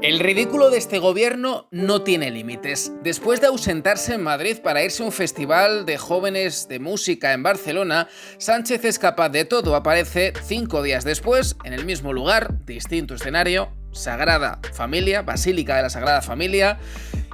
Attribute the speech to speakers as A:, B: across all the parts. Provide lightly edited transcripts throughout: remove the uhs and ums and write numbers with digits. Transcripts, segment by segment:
A: El ridículo de este gobierno no tiene límites. Después de ausentarse en Madrid para irse a un festival de jóvenes de música en Barcelona, Sánchez es capaz de todo. Aparece 5 días después, en el mismo lugar, distinto escenario, Sagrada Familia, Basílica de la Sagrada Familia,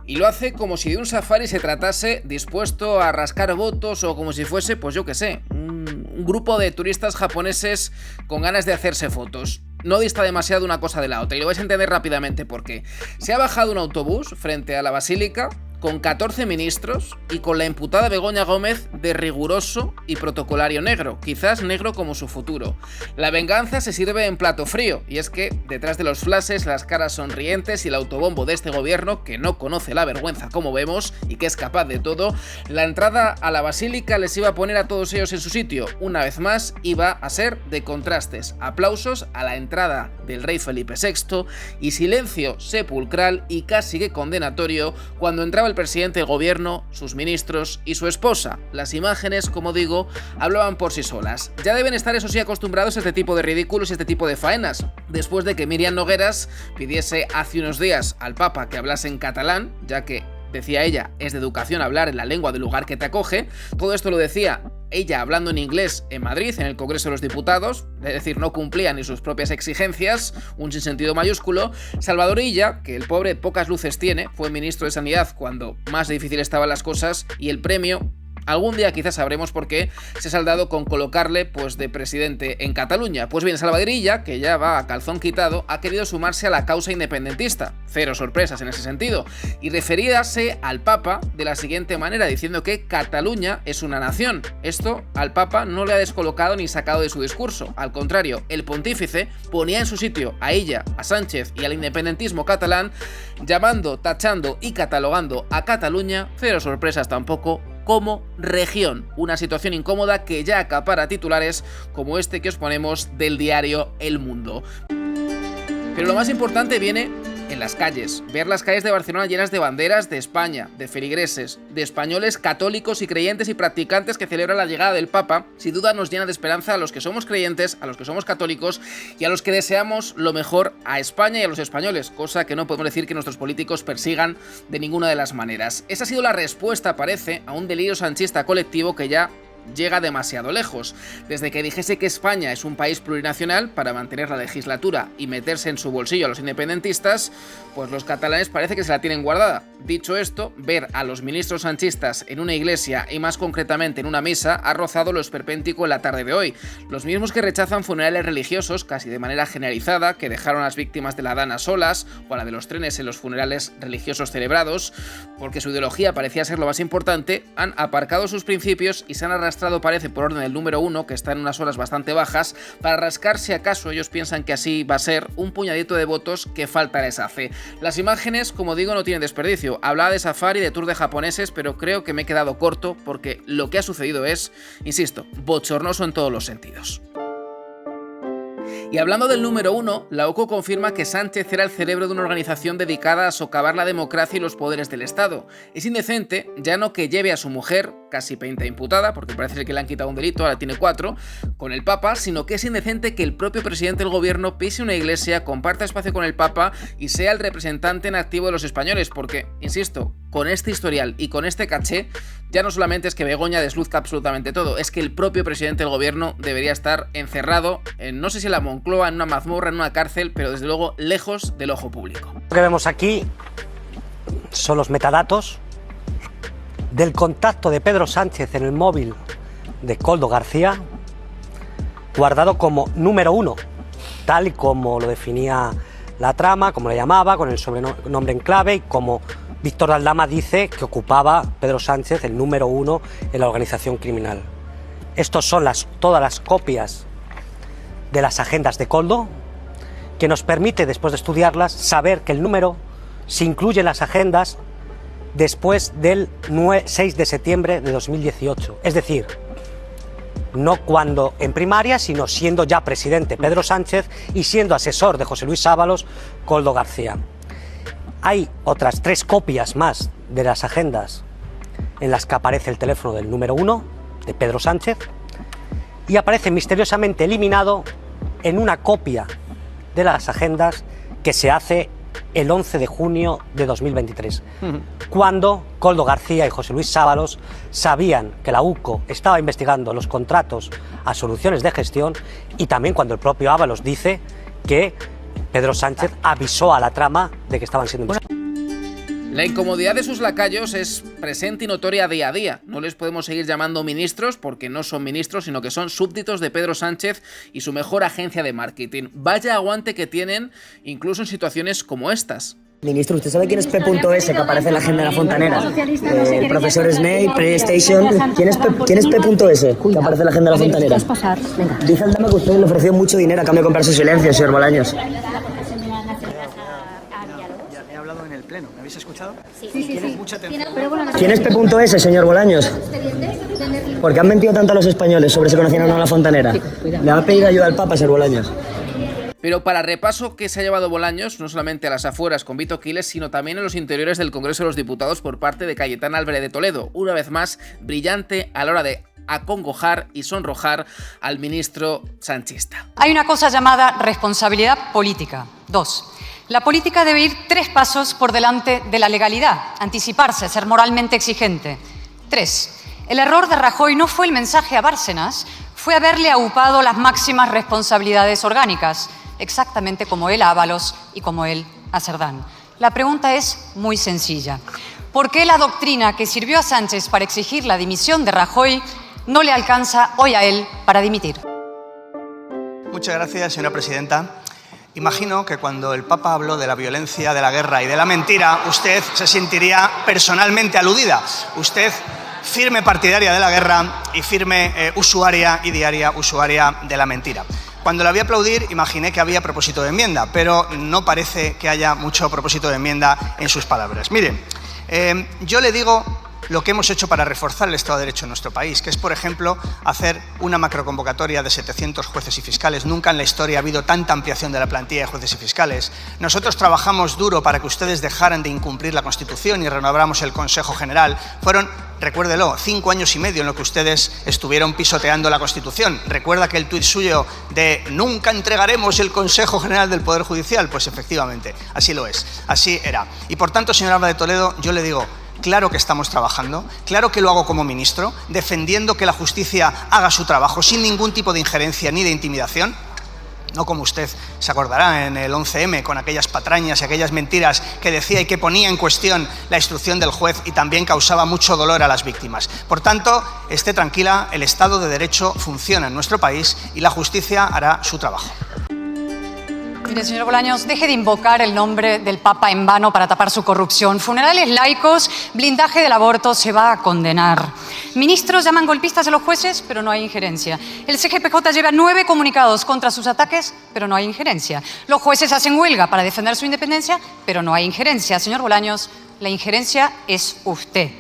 A: y lo hace como si de un safari se tratase, dispuesto a rascar votos o como si fuese, pues yo qué sé, un grupo de turistas japoneses con ganas de hacerse fotos. No dista demasiado una cosa de la otra y lo vais a entender rápidamente por qué. Se ha bajado un autobús frente a la Basílica con 14 ministros y con la imputada Begoña Gómez de riguroso y protocolario negro, quizás negro como su futuro. La venganza se sirve en plato frío, y es que detrás de los flashes, las caras sonrientes y el autobombo de este gobierno, que no conoce la vergüenza como vemos y que es capaz de todo, la entrada a la Basílica les iba a poner a todos ellos en su sitio. Una vez más iba a ser de contrastes, aplausos a la entrada del rey Felipe VI y silencio sepulcral y casi que condenatorio cuando entraba el presidente del gobierno, sus ministros y su esposa. Las imágenes, como digo, hablaban por sí solas. Ya deben estar, eso sí, acostumbrados a este tipo de ridículos y este tipo de faenas, después de que Míriam Nogueras pidiese hace unos días al Papa que hablase en catalán, ya que, decía ella, es de educación hablar en la lengua del lugar que te acoge. Todo esto lo decía ella hablando en inglés en Madrid, en el Congreso de los Diputados, es decir, no cumplía ni sus propias exigencias, un sinsentido mayúsculo. Salvador Illa, que el pobre pocas luces tiene, fue ministro de Sanidad cuando más difícil estaban las cosas, y el premio, algún día quizás sabremos por qué, se ha saldado con colocarle pues de presidente en Cataluña. Pues bien, Salvador Illa, que ya va a calzón quitado, ha querido sumarse a la causa independentista. Cero sorpresas en ese sentido. Y referíase al Papa de la siguiente manera, diciendo que Cataluña es una nación. Esto al Papa no le ha descolocado ni sacado de su discurso. Al contrario, el pontífice ponía en su sitio a Illa, a Sánchez y al independentismo catalán, llamando, tachando y catalogando a Cataluña, cero sorpresas tampoco, como región. Una situación incómoda que ya acapara titulares como este que os ponemos del diario El Mundo. Pero lo más importante viene en las calles. Ver las calles de Barcelona llenas de banderas de España, de feligreses, de españoles católicos y creyentes y practicantes que celebran la llegada del Papa, sin duda nos llena de esperanza a los que somos creyentes, a los que somos católicos y a los que deseamos lo mejor a España y a los españoles, cosa que no podemos decir que nuestros políticos persigan de ninguna de las maneras. Esa ha sido la respuesta, parece, a un delirio sanchista colectivo que ya llega demasiado lejos. Desde que dijese que España es un país plurinacional para mantener la legislatura y meterse en su bolsillo a los independentistas, pues los catalanes parece que se la tienen guardada. Dicho esto, ver a los ministros sanchistas en una iglesia y más concretamente en una misa ha rozado lo esperpéntico en la tarde de hoy. Los mismos que rechazan funerales religiosos casi de manera generalizada, que dejaron a las víctimas de la Dana solas o a la de los trenes en los funerales religiosos celebrados, porque su ideología parecía ser lo más importante, han aparcado sus principios y se han arrastrado, parece, por orden del número 1, que está en unas horas bastante bajas, para rascar, si acaso ellos piensan que así va a ser, un puñadito de votos que falta les hace. Las imágenes, como digo, no tienen desperdicio. Hablaba de safari, de tour de japoneses, pero creo que me he quedado corto porque lo que ha sucedido es, insisto, bochornoso en todos los sentidos. Y hablando del número 1, la OCU confirma que Sánchez era el cerebro de una organización dedicada a socavar la democracia y los poderes del Estado. Es indecente, ya no que lleve a su mujer, casi 20 imputada, porque parece que le han quitado un delito, ahora tiene 4, con el Papa, sino que es indecente que el propio presidente del gobierno pise una iglesia, comparta espacio con el Papa y sea el representante en activo de los españoles, porque, insisto, con este historial y con este caché, ya no solamente es que Begoña desluzca absolutamente todo, es que el propio presidente del gobierno debería estar encerrado en, no sé si en la Moncloa, en una mazmorra, en una cárcel, pero desde luego lejos del ojo público.
B: Lo que vemos aquí son los metadatos del contacto de Pedro Sánchez en el móvil de Koldo García, guardado como número 1, tal y como lo definía la trama, como le llamaba, con el sobrenombre en clave y como Víctor Aldama dice que ocupaba Pedro Sánchez el número 1 en la organización criminal. Estos son todas las copias de las agendas de Koldo, que nos permite, después de estudiarlas, saber que el número se incluye en las agendas después del 6 de septiembre de 2018. Es decir, no cuando en primaria, sino siendo ya presidente Pedro Sánchez y siendo asesor de José Luis Ábalos, Koldo García. Hay otras 3 copias más de las agendas en las que aparece el teléfono del número 1 de Pedro Sánchez y aparece misteriosamente eliminado en una copia de las agendas que se hace el 11 de junio de 2023, cuando Koldo García y José Luis Sábalos sabían que la UCO estaba investigando los contratos a Soluciones de Gestión, y también cuando el propio Ábalos dice que Pedro Sánchez avisó a la trama de que estaban siendo investigados.
A: La incomodidad de sus lacayos es presente y notoria día a día. No les podemos seguir llamando ministros porque no son ministros, sino que son súbditos de Pedro Sánchez y su mejor agencia de marketing. Vaya aguante que tienen, incluso en situaciones como estas.
C: Ministro, ¿usted sabe quién es P.S. que aparece en la agenda de la Fontanera? El profesor Snape, PlayStation. ¿Quién es P.S. que aparece en la agenda de la Fontanera? Dice el dama que usted le ofreció mucho dinero a cambio de comprarse silencio, señor Bolaños.
D: He hablado en el pleno, ¿me habéis escuchado?
E: Sí.
D: Tienes mucha atención.
C: ¿Quién es P.S., señor Bolaños? ¿Por qué han mentido tanto a los españoles sobre si conocían o no a la Fontanera? Le va a pedir ayuda al Papa, señor Bolaños.
A: Pero para repaso que se ha llevado Bolaños, no solamente a las afueras con Vito Quiles, sino también en los interiores del Congreso de los Diputados por parte de Cayetana Álvarez de Toledo, una vez más brillante a la hora de acongojar y sonrojar al ministro sanchista.
F: Hay una cosa llamada responsabilidad política. 2. La política debe ir 3 pasos por delante de la legalidad, anticiparse, ser moralmente exigente. 3. El error de Rajoy no fue el mensaje a Bárcenas, fue haberle aupado las máximas responsabilidades orgánicas, exactamente como él a Ábalos y como él a Cerdán. La pregunta es muy sencilla. ¿Por qué la doctrina que sirvió a Sánchez para exigir la dimisión de Rajoy no le alcanza hoy a él para dimitir?
D: Muchas gracias, señora presidenta. Imagino que cuando el Papa habló de la violencia, de la guerra y de la mentira, usted se sentiría personalmente aludida. Usted, firme partidaria de la guerra y firme usuaria y diaria usuaria de la mentira. Cuando la vi aplaudir, imaginé que había propósito de enmienda, pero no parece que haya mucho propósito de enmienda en sus palabras. Miren, yo le digo lo que hemos hecho para reforzar el Estado de Derecho en nuestro país, que es, por ejemplo, hacer una macroconvocatoria de 700 jueces y fiscales. Nunca en la historia ha habido tanta ampliación de la plantilla de jueces y fiscales. Nosotros trabajamos duro para que ustedes dejaran de incumplir la Constitución y renováramos el Consejo General. Fueron, recuérdelo, 5 años y medio en lo que ustedes estuvieron pisoteando la Constitución. ¿Recuerda aquel tuit suyo de nunca entregaremos el Consejo General del Poder Judicial? Pues efectivamente, así lo es, así era. Y por tanto, señor Álvarez de Toledo, yo le digo, claro que estamos trabajando, claro que lo hago como ministro, defendiendo que la justicia haga su trabajo sin ningún tipo de injerencia ni de intimidación. No como usted se acordará en el 11M con aquellas patrañas y aquellas mentiras que decía y que ponía en cuestión la instrucción del juez y también causaba mucho dolor a las víctimas. Por tanto, esté tranquila, el Estado de Derecho funciona en nuestro país y la justicia hará su trabajo.
F: Mire, señor Bolaños, deje de invocar el nombre del Papa en vano para tapar su corrupción. Funerales laicos, blindaje del aborto, se va a condenar. Ministros llaman golpistas a los jueces, pero no hay injerencia. El CGPJ lleva 9 comunicados contra sus ataques, pero no hay injerencia. Los jueces hacen huelga para defender su independencia, pero no hay injerencia. Señor Bolaños, la injerencia es usted.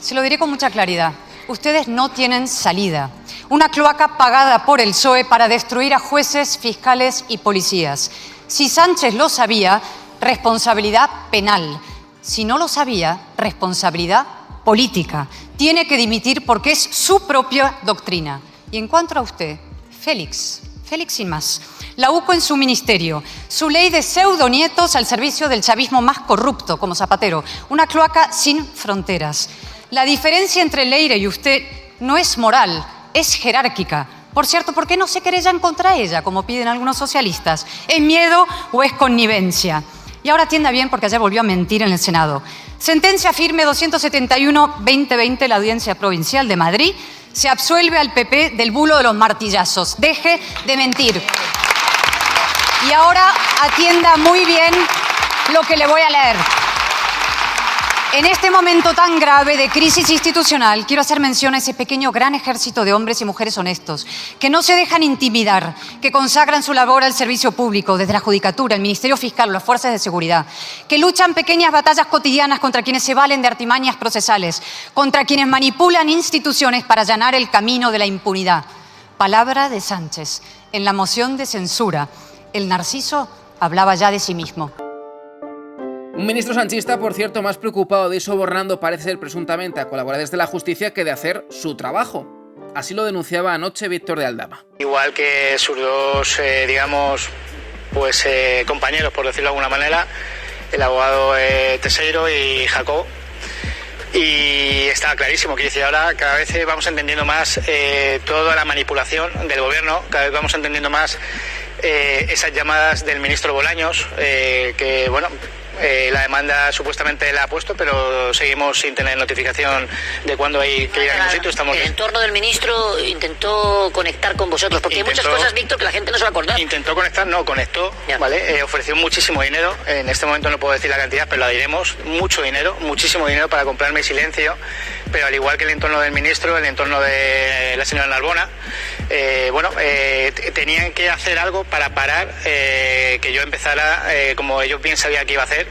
F: Se lo diré con mucha claridad. Ustedes no tienen salida. Una cloaca pagada por el PSOE para destruir a jueces, fiscales y policías. Si Sánchez lo sabía, responsabilidad penal. Si no lo sabía, responsabilidad política. Tiene que dimitir porque es su propia doctrina. Y en cuanto a usted, Félix sin más. La UCO en su ministerio, su ley de pseudonietos al servicio del chavismo más corrupto, como Zapatero. Una cloaca sin fronteras. La diferencia entre Leire y usted no es moral, es jerárquica. Por cierto, ¿por qué no se querellan contra ella, como piden algunos socialistas? ¿Es miedo o es connivencia? Y ahora atienda bien porque ayer volvió a mentir en el Senado. Sentencia firme 271-2020 de la Audiencia Provincial de Madrid. Se absuelve al PP del bulo de los martillazos. Deje de mentir. Y ahora atienda muy bien lo que le voy a leer. En este momento tan grave de crisis institucional, quiero hacer mención a ese pequeño gran ejército de hombres y mujeres honestos, que no se dejan intimidar, que consagran su labor al servicio público, desde la Judicatura, el Ministerio Fiscal o las fuerzas de seguridad, que luchan pequeñas batallas cotidianas contra quienes se valen de artimañas procesales, contra quienes manipulan instituciones para allanar el camino de la impunidad. Palabra de Sánchez. En la moción de censura, el Narciso hablaba ya de sí mismo.
A: Un ministro sanchista, por cierto, más preocupado de ir sobornando parece ser presuntamente a colaboradores de la justicia que de hacer su trabajo. Así lo denunciaba anoche Víctor de Aldama.
G: Igual que sus dos, compañeros, por decirlo de alguna manera,
E: el abogado Teixeiro y Jacob. Y estaba clarísimo, quiero decir, ahora cada vez vamos entendiendo más toda la manipulación del gobierno, cada vez vamos entendiendo más esas llamadas del ministro Bolaños, que bueno, la demanda supuestamente la ha puesto, pero seguimos sin tener notificación de cuándo hay que ir a ningún sitio. Estamos...
G: El entorno del ministro intentó conectar con vosotros, porque hay muchas cosas, Víctor, que la gente no se va a acordar.
E: Intentó conectar, no, conectó, ¿vale? Ofreció muchísimo dinero, en este momento no puedo decir la cantidad, pero la diremos, mucho dinero, muchísimo dinero para comprarme silencio, pero al igual que el entorno del ministro, el entorno de la señora Narbona, tenían que hacer algo para parar que yo empezara, como ellos bien sabían que iba a hacer,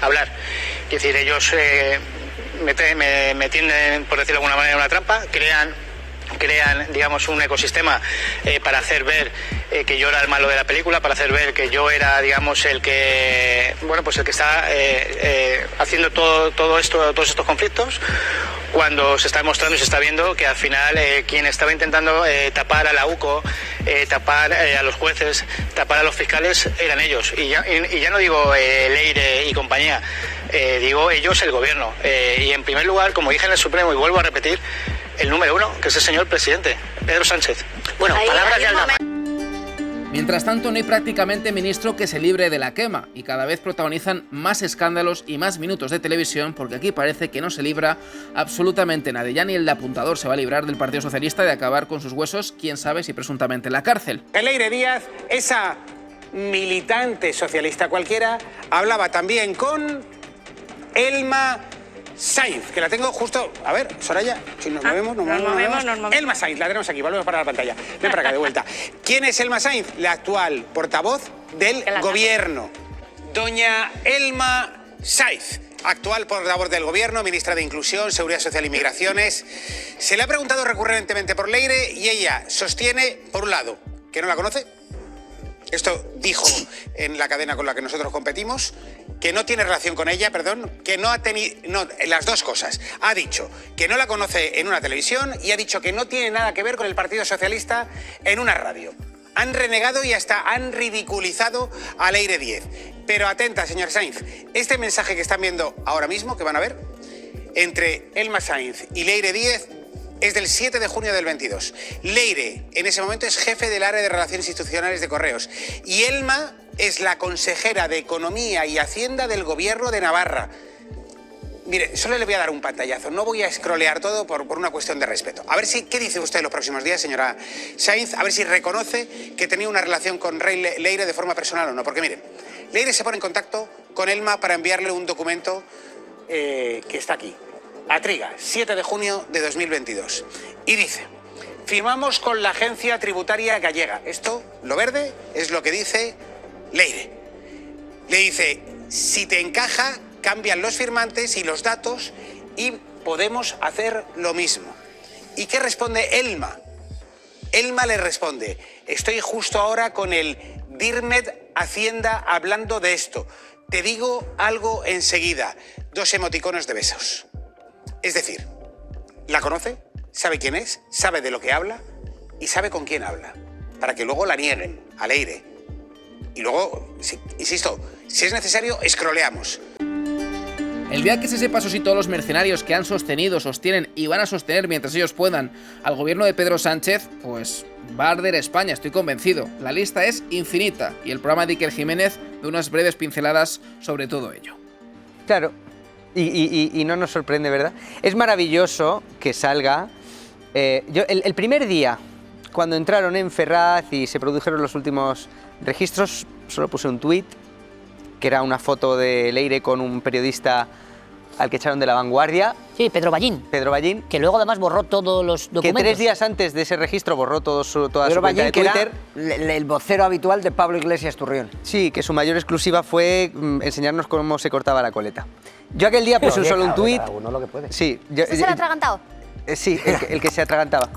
E: hablar. Es decir, ellos me tienden, por decirlo de alguna manera, una trampa, crean, digamos, un ecosistema para hacer ver que yo era el malo de la película, para hacer ver que yo era, digamos, el que está haciendo todos estos conflictos, cuando se está demostrando y se está viendo que al final quien estaba intentando tapar a la UCO, tapar a los jueces, tapar a los fiscales, eran ellos. Y ya no digo Leire y compañía, digo ellos, el gobierno. Y en primer lugar, como dije en el Supremo y vuelvo a repetir, el número uno, que es el señor presidente, Pedro Sánchez. Bueno, palabras de Aldama.
A: Mientras tanto, no hay prácticamente ministro que se libre de la quema y cada vez protagonizan más escándalos y más minutos de televisión, porque aquí parece que no se libra absolutamente nadie. Ya ni el de apuntador se va a librar del Partido Socialista de acabar con sus huesos, quién sabe si presuntamente en la cárcel.
H: Leire Díaz, esa militante socialista cualquiera, hablaba también con Elma Sainz, que la tengo justo... A ver, Soraya, si nos movemos. Elma Sainz, la tenemos aquí, volvemos para la pantalla. Ven para acá, de vuelta. ¿Quién es Elma Sainz? La actual portavoz del gobierno. Doña Elma Sainz, actual portavoz del gobierno, ministra de Inclusión, Seguridad Social y Migraciones. Se le ha preguntado recurrentemente por Leire y ella sostiene, por un lado, que no la conoce. Esto dijo en la cadena con la que nosotros competimos, que no tiene relación con ella, que no ha tenido... No, las dos cosas. Ha dicho que no la conoce en una televisión y ha dicho que no tiene nada que ver con el Partido Socialista en una radio. Han renegado y hasta han ridiculizado a Leire Díaz. Pero atenta, señor Sainz, este mensaje que están viendo ahora mismo, que van a ver, entre Elma Sainz y Leire Díaz, es del 7 de junio del 22. Leire, en ese momento, es jefe del área de Relaciones Institucionales de Correos. Y Elma es la consejera de Economía y Hacienda del Gobierno de Navarra. Mire, solo le voy a dar un pantallazo. No voy a scrollear todo por una cuestión de respeto. A ver qué dice usted en los próximos días, señora Sainz. A ver si reconoce que tenía una relación con Leire de forma personal o no. Porque, miren, Leire se pone en contacto con Elma para enviarle un documento que está aquí. Atriga, 7 de junio de 2022. Y dice: firmamos con la Agencia Tributaria Gallega. Esto, lo verde, es lo que dice Leire. Le dice: si te encaja, cambian los firmantes y los datos y podemos hacer lo mismo. ¿Y qué responde Elma? Elma le responde: estoy justo ahora con el DIRNET Hacienda hablando de esto. Te digo algo enseguida. 2 emoticonos de besos. Es decir, la conoce, sabe quién es, sabe de lo que habla y sabe con quién habla, para que luego la nieguen a Leire. Y luego, insisto, si es necesario, escroleamos.
A: El día que se sepa, eso sí, todos los mercenarios que han sostenido, sostienen y van a sostener mientras ellos puedan al gobierno de Pedro Sánchez, pues va a arder España, estoy convencido. La lista es infinita y el programa de Iker Jiménez de unas breves pinceladas sobre todo ello.
I: Claro. Y no nos sorprende, ¿verdad? Es maravilloso que salga... el primer día, cuando entraron en Ferraz y se produjeron los últimos registros, solo puse un tuit, que era una foto de Leire con un periodista al que echaron de La Vanguardia.
G: Sí, Pedro Ballín.
I: Pedro Ballín.
G: Que luego además borró todos los documentos.
I: Que 3 días antes de ese registro borró toda su cuenta
J: Ballín,
I: de Twitter.
J: Que era el vocero habitual de Pablo Iglesias Turrión.
I: Sí, que su mayor exclusiva fue enseñarnos cómo se cortaba la coleta. Yo aquel día puse solo un tuit.
B: Uno lo que puede.
I: Sí.
K: ¿Usted se lo ha atragantado?
I: Sí, el que se atragantaba.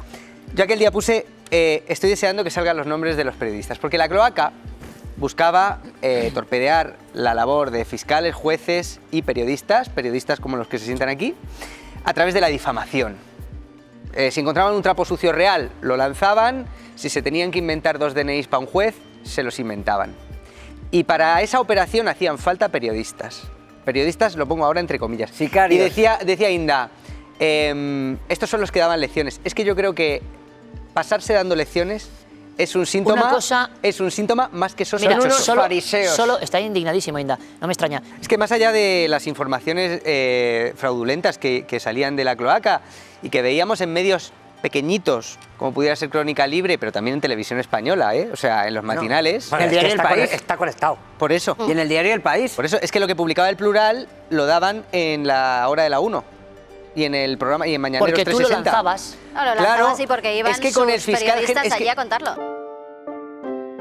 I: Yo aquel día puse, estoy deseando que salgan los nombres de los periodistas, porque la cloaca buscaba torpedear la labor de fiscales, jueces y periodistas como los que se sientan aquí, a través de la difamación. Si encontraban un trapo sucio real, lo lanzaban. Si se tenían que inventar 2 DNIs para un juez, se los inventaban. Y para esa operación hacían falta periodistas. Periodistas, lo pongo ahora entre comillas.
J: Sicarios.
I: Y decía Inda, estos son los que daban lecciones. Es que yo creo que pasarse dando lecciones es un síntoma,
K: Una cosa-
I: es un síntoma más que sospechoso.
K: Mira, solo está indignadísimo, Inda. No me extraña.
I: Es que más allá de las informaciones fraudulentas que salían de la cloaca y que veíamos en medios pequeñitos, como pudiera ser Crónica Libre, pero también en Televisión Española, o sea, en los matinales.
B: Bueno,
J: En el diario El País.
B: Está conectado.
I: Por eso.
J: Y en el diario El País.
I: Por eso es que lo que publicaba El Plural lo daban en la hora de la 1 y en el programa y en Mañaneros
K: Porque tú
I: 360.
K: lo lanzabas.
L: No, lo lanzaba así porque iban
I: es que con el
L: sus
I: fiscal
L: periodistas
I: es que-
L: allí a contarlo.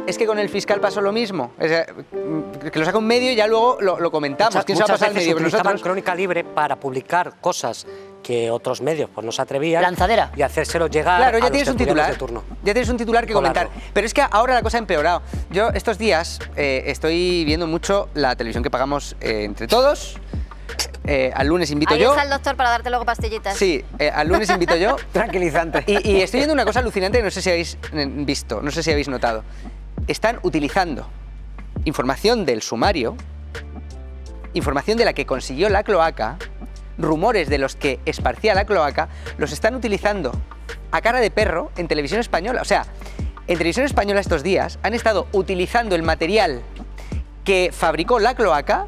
I: Es que con el fiscal pasó lo mismo. O sea, que lo saca un medio y ya luego lo comentamos. ¿Quién se va a
B: Muchas
I: pasar al
B: veces
I: medio? Pero
B: utilizaban
I: nosotros...
B: Crónica Libre para publicar cosas que otros medios pues no se atrevían.
K: Lanzadera.
B: Y hacérselo llegar
I: Claro,
B: a
I: ya
B: los
I: tienes un
B: tertulianos
I: titular.
B: de turno.
I: Ya tienes un titular que
B: Colarlo.
I: comentar. Pero es que ahora la cosa ha empeorado. Yo estos días estoy viendo mucho la televisión que pagamos entre todos. Al lunes invito
L: Ahí
I: yo.
L: está el doctor para darte luego pastillitas.
I: Sí, al lunes invito yo.
J: Tranquilizante.
I: Y estoy viendo una cosa alucinante que no sé si habéis visto, no sé si habéis notado. Están utilizando información del sumario, información de la que consiguió la cloaca, rumores de los que esparcía la cloaca, los están utilizando a cara de perro en Televisión Española. O sea, en Televisión Española estos días han estado utilizando el material que fabricó la cloaca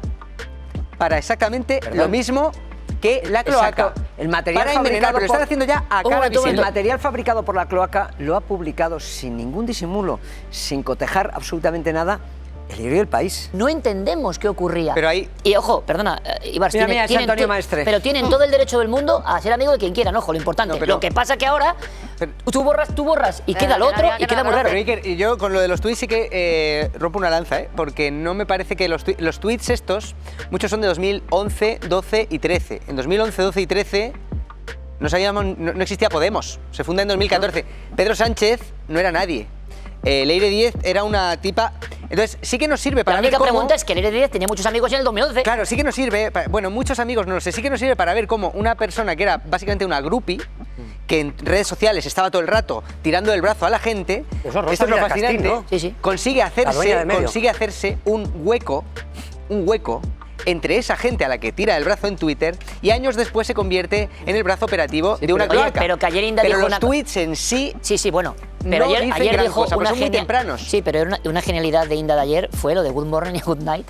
I: para exactamente lo mismo que la cloaca.
J: Exacto. El material
I: para envenenar,
J: fabricado
I: pero lo están
J: por-
I: haciendo ya a
J: Un
I: cara
J: momento,
I: visible.
J: El material fabricado por la cloaca lo ha publicado sin ningún disimulo, sin cotejar absolutamente nada, el diario El País.
K: No entendemos qué ocurría.
I: Pero ahí...
K: Y ojo, perdona, Ibars,
J: Mira, es Antonio
K: to-
J: Maestre.
K: pero tienen todo el derecho del mundo a ser amigo de quien quieran, ojo, lo importante.
I: No, pero-
K: Lo que pasa que ahora tú borras y queda lo
L: que no
K: otro
L: diga que
K: y queda
L: no,
K: muy raro.
I: Pero Iker, yo con lo de los tweets sí que rompo una lanza, porque no me parece que los tweets estos, muchos son de 2011, 12 y 13. En 2011, 12 y 13 no existía Podemos, se funda en 2014. Pedro Sánchez no era nadie. Leire Díez era una tipa... Entonces sí que nos sirve para
K: La
I: ver
K: única
I: cómo...
K: pregunta es que Leire Díez tenía muchos amigos en el 2011.
I: Claro, sí que nos sirve, bueno, muchos amigos no lo sé, sí que nos sirve para ver cómo una persona que era básicamente una groupie, que en redes sociales estaba todo el rato tirando del brazo a la gente,
B: Eso, Rosa
I: esto es lo
B: Díaz
I: fascinante,
B: Castín, ¿no?
K: Sí, sí.
I: consigue
B: La dueña del medio.
I: hacerse un hueco entre esa gente a la que tira el brazo en Twitter y años después se convierte en el brazo operativo de una
K: Oye,
I: cloaca.
K: pero que ayer Inda
I: Pero
K: dijo
I: los
K: una-
I: tweets en sí...
K: Sí, bueno. Pero
I: no dicen
K: ayer
I: gran
K: dijo
I: cosa, porque
K: una
I: son muy
K: genial-
I: tempranos.
K: Sí, pero una genialidad de Inda de ayer fue lo de Good Morning y Good Night.